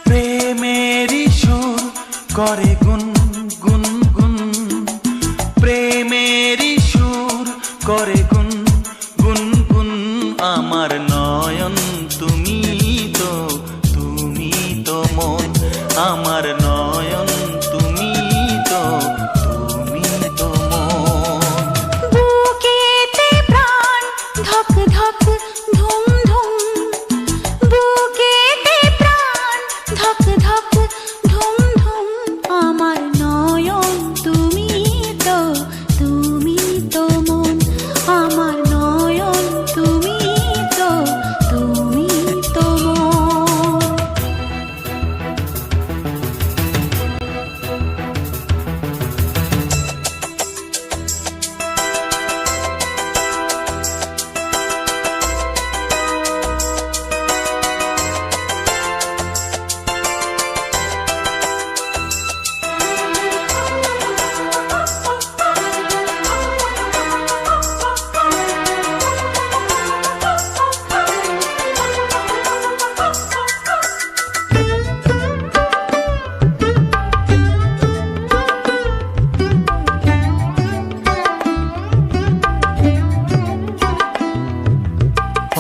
প্রেমেরই সুর করে গুন গুন গুন, প্রেমেরই সুর করে গুন গুন গুন। আমার নয়ন তুমি তো মন, আমার নয়ন তুমি তো মন। বুকেতে প্রাণ ধক ধক ধুম ধুম, বুকেতে প্রাণ ধক ধক ধুম ধুম। আমার নয়ন তুমি তো মন, আমার নয়ন তুমি তো মন।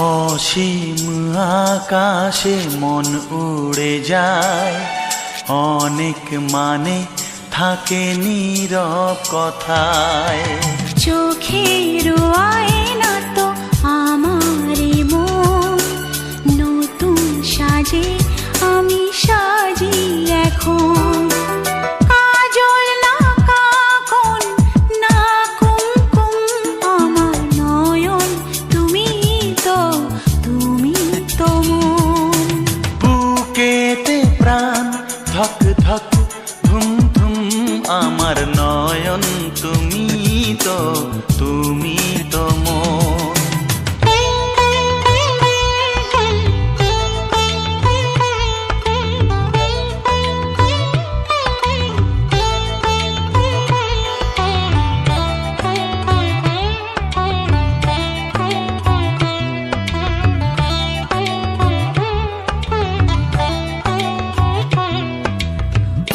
অসীম আকাশে মন উড়ে যায়, অনেক মানে থাকে নীরব কথায়। চোখের আয়না তো আমারই মন, নতুন সাজে আমি সাজি এখন। কাজল না কাকন না কুমকুম, আমার নয়ন তুমি তো মন। বুকেতে প্রাণ ধক ধক ধুম ধুম, আমার নয়ন তুমি তো মন।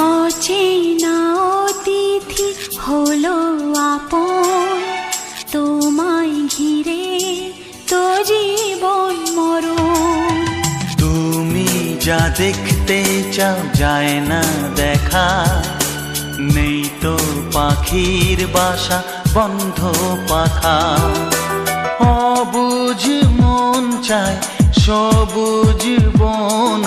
অচেনা অতিথি হলো আপন, তোমায় ঘিরে তো জীবন মরণ। তুমি যা দেখতে চাও যায় না দেখা, নেই তো পাখির বাসা বন্ধ পাখা। অবুঝ মন চায় সবুজ বন